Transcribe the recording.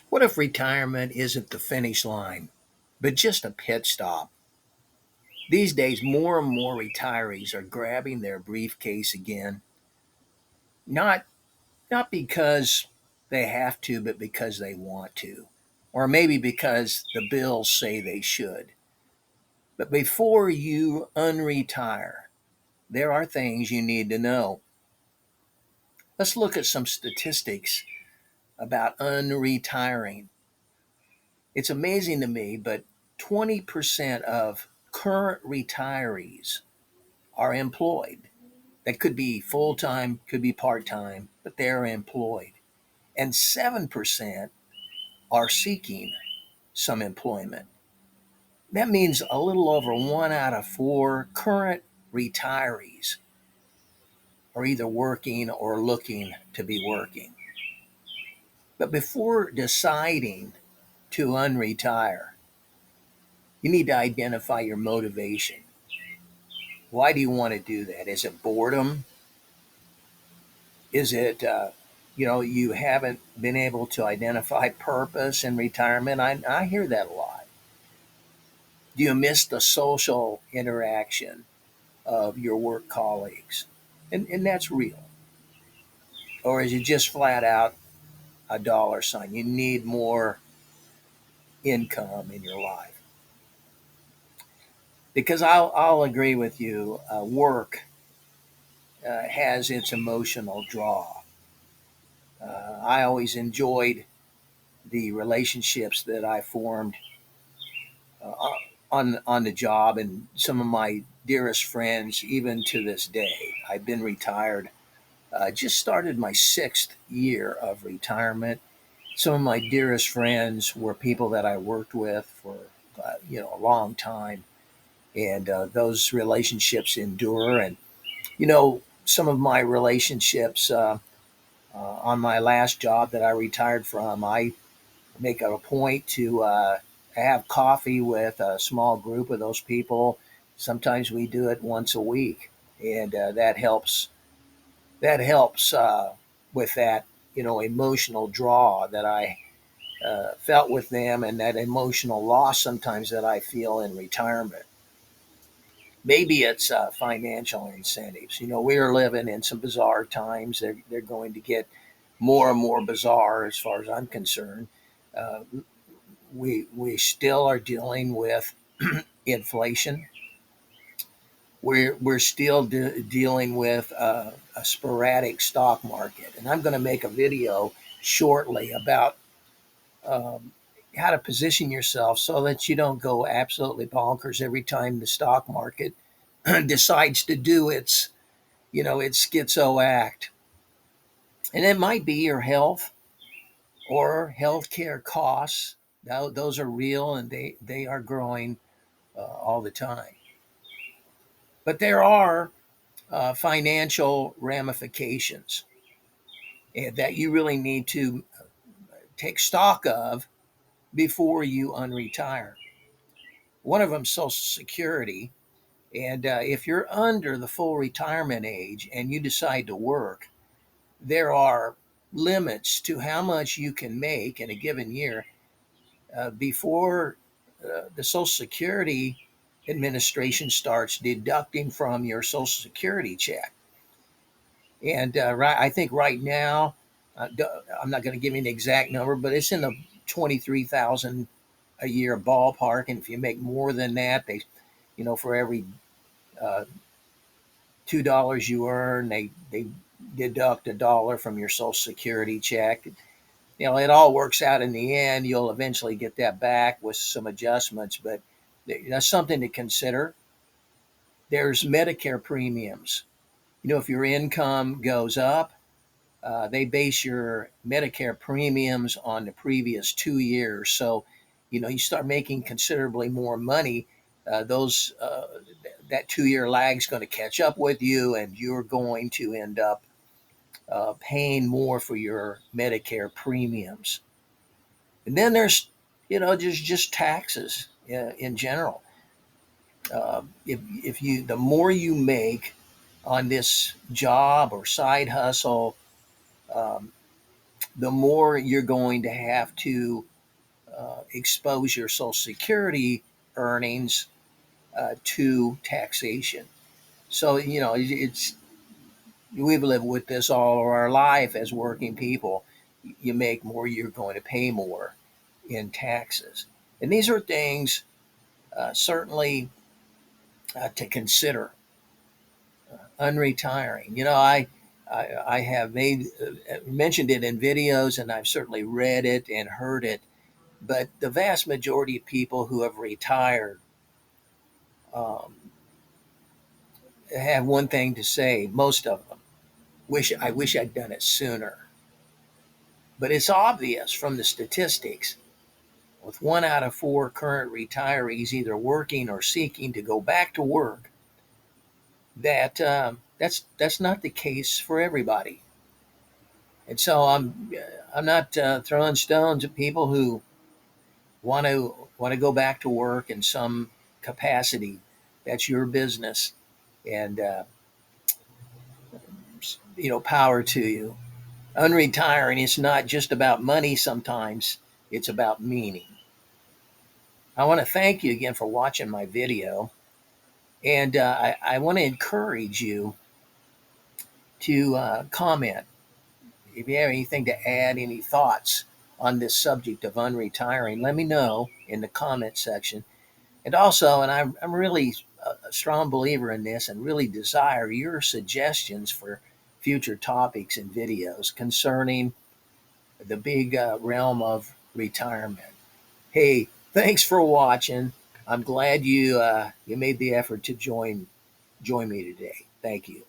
What if retirement isn't the finish line, but just a pit stop? These days, more and more retirees are grabbing their briefcase again, not not because they have to, but because they want to, or maybe because the bills say they should. But before you unretire, there are things you need to know. Let's look at some statistics about unretiring. It's amazing to me, but 20% of current retirees are employed. That could be full time, could be part time, but they're employed. And 7% are seeking some employment. That means a little over 1 out of 4 current retirees are either working or looking to be working. But before deciding to unretire, you need to identify your motivation. Why do you want to do that? Is it boredom? Is it, you haven't been able to identify purpose in retirement? I hear that a lot. Do you miss the social interaction of your work colleagues? And that's real. Or is it just flat out a dollar sign? You need more income in your life. Because I'll agree with you, work has its emotional draw. I always enjoyed the relationships that I formed uh, on the job, and some of my dearest friends, even to this day. I've been retired. Just started my 6th year of retirement. Some of my dearest friends were people that I worked with for a long time, and those relationships endure. And some of my relationships on my last job that I retired from, I make it a point to have coffee with a small group of those people. Sometimes we do it once a week, and that helps. That helps with that emotional draw that I felt with them, and that emotional loss sometimes that I feel in retirement. Maybe it's financial incentives. We are living in some bizarre times. They're going to get more and more bizarre as far as I'm concerned. Uh, we still are dealing with inflation. We're still dealing with a sporadic stock market, and I'm going to make a video shortly about um, how to position yourself so that you don't go absolutely bonkers every time the stock market decides to do its schizo act. And it might be your health or healthcare costs. Those are real, and they are growing all the time. But there are financial ramifications that you really need to take stock of before you unretire. One of them, Social Security. And if you're under the full retirement age and you decide to work, there are limits to how much you can make in a given year before the Social Security Administration starts deducting from your Social Security check. And I think right now, I'm not going to give you an exact number, but it's in the 23,000 a year ballpark. And if you make more than that, for every uh, $2 you earn, they deduct a dollar from your Social Security check. It all works out in the end. You'll eventually get that back with some adjustments, but that's something to consider. There's Medicare premiums. If your income goes up, they base your Medicare premiums on the previous 2 years. So, you start making considerably more money. Those that 2 year lag is going to catch up with you, and you're going to end up paying more for your Medicare premiums. And then there's, just taxes in general. If you the more you make on this job or side hustle, um, the more you're going to have to expose your Social Security earnings to taxation. So, it's we've lived with this all of our life as working people. You make more, you're going to pay more in taxes. And these are things certainly to consider. Unretiring. I have made mentioned it in videos, and I've certainly read it and heard it. But the vast majority of people who have retired um, have one thing to say. Most of them wish I'd done it sooner. But it's obvious from the statistics, with 1 out of 4 current retirees either working or seeking to go back to work, that that's not the case for everybody. And so I'm not throwing stones at people who want to go back to work in some capacity. That's your business, and power to you. Unretiring is not just about money. Sometimes it's about meaning. I want to thank you again for watching my video, and I want to encourage you to comment if you have anything to add, any thoughts on this subject of unretiring. Let me know in the comment section. And also, and I'm really a strong believer in this and really desire your suggestions for future topics and videos concerning the big realm of retirement. Hey, thanks for watching. I'm glad you made the effort to join me today. Thank you.